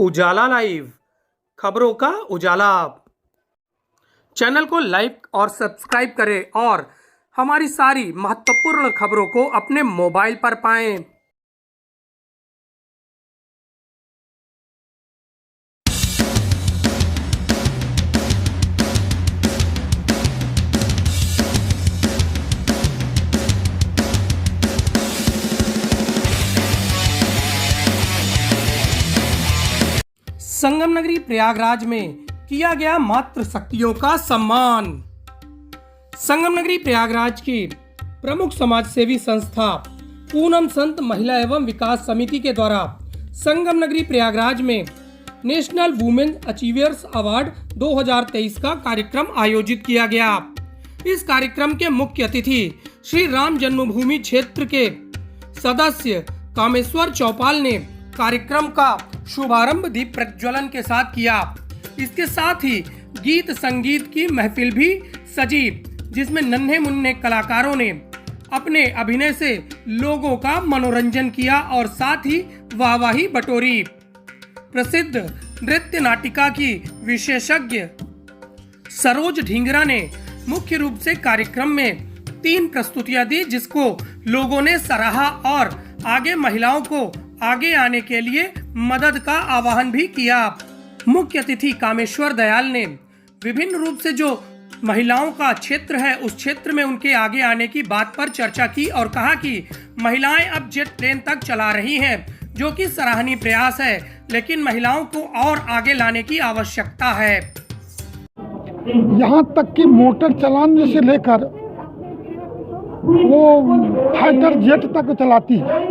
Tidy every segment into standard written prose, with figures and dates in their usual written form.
उजाला live, खबरों का उजाला। Channel को लाइक और सब्सक्राइब करें और हमारी सारी महत्वपूर्ण खबरों को अपने मोबाइल पर पाएं। संगम नगरी प्रयागराज में किया गया मातृशक्तियों का सम्मान। संगम नगरी प्रयागराज की प्रमुख समाजसेवी संस्था पूनम संत महिला एवं विकास समिति के द्वारा संगम नगरी प्रयागराज में नेशनल वुमेन अचीवियर्स अवार्ड 2023 का कार्यक्रम आयोजित किया गया। इस कार्यक्रम के मुख्य अतिथि श्री राम जन्मभूमि क्षेत्र के सदस्य कामेश्वर चौपाल ने कार्यक्रम का शुभारंभ दीप प्रज्वलन के साथ किया। इसके साथ ही गीत संगीत की महफिल भी सजी, जिसमें नन्हे मुन्ने कलाकारों ने अपने अभिनय से लोगों का मनोरंजन किया और साथ ही वाहवाही बटोरी। प्रसिद्ध नृत्य नाटिका की विशेषज्ञ सरोज ढींगरा ने मुख्य रूप से कार्यक्रम में 3 प्रस्तुतियां दी, जिसको लोगों ने सराहा और आगे महिलाओं को आगे आने के लिए मदद का आह्वान भी किया। मुख्य अतिथि कामेश्वर दयाल ने विभिन्न रूप से जो महिलाओं का क्षेत्र है उस क्षेत्र में उनके आगे आने की बात पर चर्चा की और कहा कि महिलाएं अब जेट प्लेन तक चला रही हैं, जो कि सराहनीय प्रयास है, लेकिन महिलाओं को और आगे लाने की आवश्यकता है। यहाँ तक कि मोटर चलाने से लेकर वो फाइटर जेट तक चलाती है,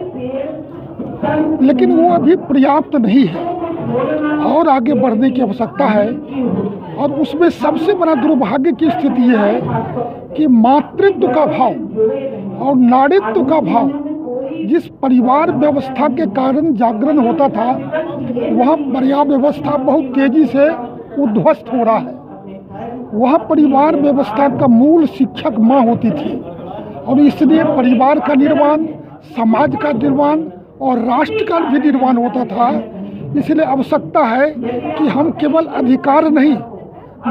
लेकिन वो अभी पर्याप्त नहीं है और आगे बढ़ने की आवश्यकता है। और उसमें सबसे बड़ा दुर्भाग्य की स्थिति ये है कि मातृत्व का भाव और नारीत्व का भाव जिस परिवार व्यवस्था के कारण जागरण होता था, वह परिवार व्यवस्था बहुत तेजी से उद्ध्वस्त हो रहा है। वह परिवार व्यवस्था का मूल शिक्षक माँ होती थी और इसलिए परिवार का निर्माण, समाज का निर्माण और राष्ट्र का भी निर्माण होता था। इसलिए आवश्यकता है कि हम केवल अधिकार नहीं,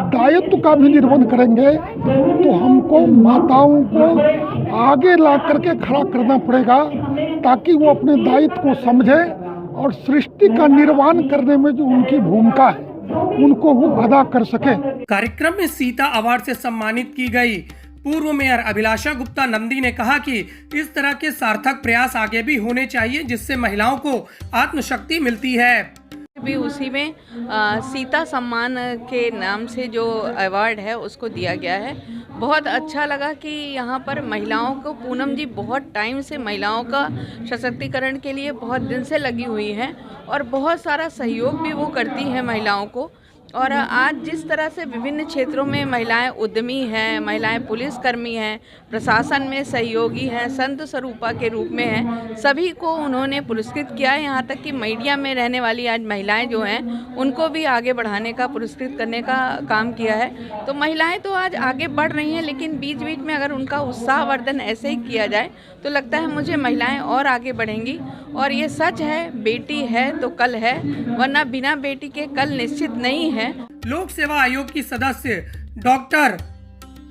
दायित्व का भी निर्वहन करेंगे, तो हमको माताओं को आगे ला करके खड़ा करना पड़ेगा ताकि वो अपने दायित्व को समझे और सृष्टि का निर्माण करने में जो उनकी भूमिका है उनको वो अदा कर सके। कार्यक्रम में सीता अवार्ड से सम्मानित की गई पूर्व मेयर अभिलाषा गुप्ता नंदी ने कहा कि इस तरह के सार्थक प्रयास आगे भी होने चाहिए, जिससे महिलाओं को आत्मशक्ति मिलती है। भी उसी में सीता सम्मान के नाम से जो अवार्ड है उसको दिया गया है। बहुत अच्छा लगा कि यहाँ पर महिलाओं को, पूनम जी बहुत टाइम से महिलाओं का सशक्तिकरण के लिए बहुत दिन से लगी हुई हैं और बहुत सारा सहयोग भी वो करती हैं महिलाओं को। और आज जिस तरह से विभिन्न क्षेत्रों में महिलाएं उद्यमी हैं, महिलाएं पुलिसकर्मी हैं, प्रशासन में सहयोगी हैं, संत स्वरूपा के रूप में हैं, सभी को उन्होंने पुरस्कृत किया है। यहाँ तक कि मीडिया में रहने वाली आज महिलाएं जो हैं उनको भी आगे बढ़ाने का, पुरस्कृत करने का काम किया है। तो महिलाएं तो आज आगे बढ़ रही हैं, लेकिन बीच बीच में अगर उनका उत्साहवर्धन ऐसे ही किया जाए तो लगता है मुझे महिलाएँ और आगे बढ़ेंगी। और ये सच है, बेटी है तो कल है, वरना बिना बेटी के कल निश्चित नहीं है। लोक सेवा आयोग की सदस्य डॉक्टर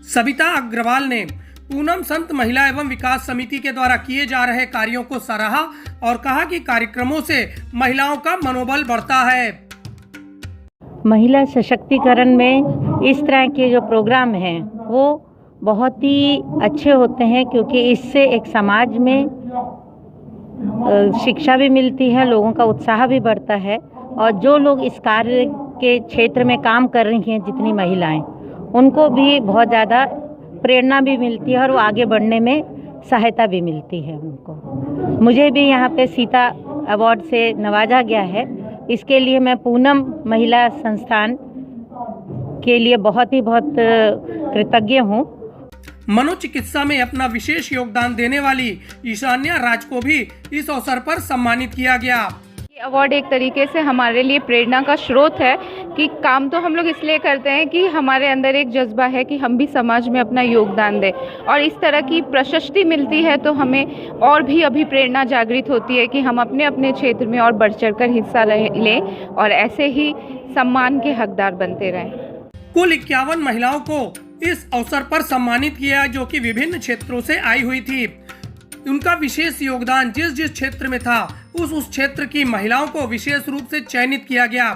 सविता अग्रवाल ने पूनम संत महिला एवं विकास समिति के द्वारा किए जा रहे कार्यों को सराहा और कहा कि कार्यक्रमों से महिलाओं का मनोबल बढ़ता है। महिला सशक्तिकरण में इस तरह के जो प्रोग्राम हैं वो बहुत ही अच्छे होते हैं, क्योंकि इससे एक समाज में शिक्षा भी मिलती है, लोगों का उत्साह भी बढ़ता है और जो लोग इस कार्य के क्षेत्र में काम कर रही हैं, जितनी महिलाएं, उनको भी बहुत ज़्यादा प्रेरणा भी मिलती है और वो आगे बढ़ने में सहायता भी मिलती है उनको। मुझे भी यहाँ पे सीता अवार्ड से नवाजा गया है, इसके लिए मैं पूनम महिला संस्थान के लिए बहुत कृतज्ञ हूँ। मनोचिकित्सा में अपना विशेष योगदान देने वाली ईशान्या राज को भी इस अवसर पर सम्मानित किया गया। अवार्ड एक तरीके से हमारे लिए प्रेरणा का स्रोत है कि काम तो हम लोग इसलिए करते हैं कि हमारे अंदर एक जज्बा है कि हम भी समाज में अपना योगदान दें, और इस तरह की प्रशस्ति मिलती है तो हमें और भी अभी प्रेरणा जागृत होती है कि हम अपने अपने क्षेत्र में और बढ़ चढ़कर हिस्सा लें और ऐसे ही सम्मान के हकदार बनते रहें। कुल 51 महिलाओं को इस अवसर पर सम्मानित किया जो कि विभिन्न क्षेत्रों से आई हुई थी। उनका विशेष योगदान जिस जिस क्षेत्र में था उस क्षेत्र की महिलाओं को विशेष रूप से चयनित किया गया।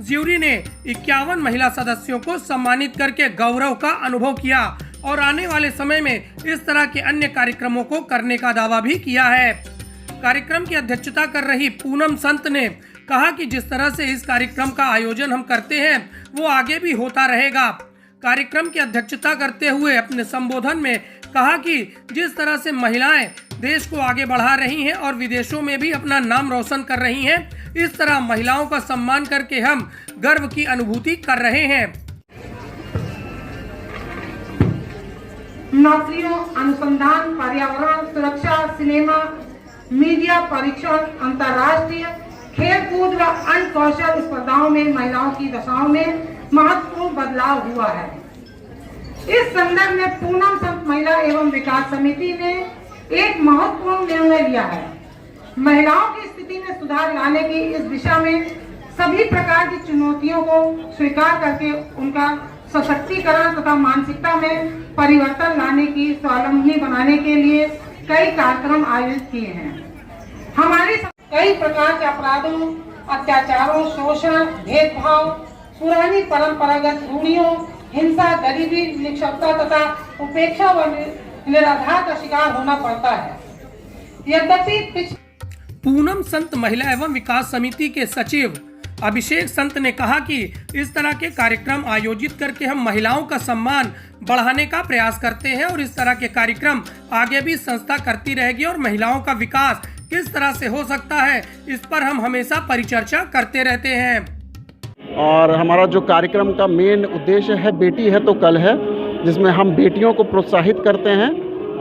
ज्यूरी ने 51 महिला सदस्यों को सम्मानित करके गौरव का अनुभव किया और आने वाले समय में इस तरह के अन्य कार्यक्रमों को करने का दावा भी किया है। कार्यक्रम की अध्यक्षता कर रही पूनम संत ने कहा कि जिस तरह से इस कार्यक्रम का आयोजन हम करते हैं वो आगे भी होता रहेगा। कार्यक्रम की अध्यक्षता करते हुए अपने संबोधन में कहा कि जिस तरह से महिलाएं देश को आगे बढ़ा रही हैं और विदेशों में भी अपना नाम रोशन कर रही हैं, इस तरह महिलाओं का सम्मान करके हम गर्व की अनुभूति कर रहे हैं। नौकरियों, अनुसंधान, पर्यावरण सुरक्षा, सिनेमा, मीडिया, परीक्षण, अंतर्राष्ट्रीय खेल कूद व अन्य कौशल स्पर्धाओं में महिलाओं की दशाओं में महत्वपूर्ण बदलाव हुआ है। इस संदर्भ में पूनम संत महिला एवं विकास समिति ने एक महत्वपूर्ण निर्णय लिया है। महिलाओं की स्थिति में सुधार लाने की इस दिशा में सभी प्रकार की चुनौतियों को स्वीकार करके उनका सशक्तिकरण तथा मानसिकता में परिवर्तन लाने की स्वावलंबी बनाने के लिए कई कार्यक्रम आयोजित किए हैं। हमारे कई प्रकार के अपराधों, अत्याचारों, शोषण, भेदभाव, पुरानी परंपरागत रूढ़ियों, हिंसा, गरीबी, निष्ठता तथा उपेक्षा व निराधार का शिकार होना पड़ता है। यद्यपि पूनम संत महिला एवं विकास समिति के सचिव अभिषेक संत ने कहा कि इस तरह के कार्यक्रम आयोजित करके हम महिलाओं का सम्मान बढ़ाने का प्रयास करते हैं और इस तरह के कार्यक्रम आगे भी संस्था करती रहेगी और महिलाओं का विकास किस तरह से हो सकता है इस पर हम हमेशा परिचर्चा करते रहते हैं। और हमारा जो कार्यक्रम का मेन उद्देश्य है बेटी है तो कल है, जिसमें हम बेटियों को प्रोत्साहित करते हैं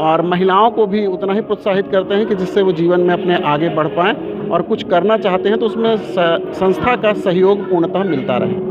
और महिलाओं को भी उतना ही प्रोत्साहित करते हैं कि जिससे वो जीवन में अपने आगे बढ़ पाएँ और कुछ करना चाहते हैं तो उसमें संस्था का सहयोग पूर्णतः मिलता रहे।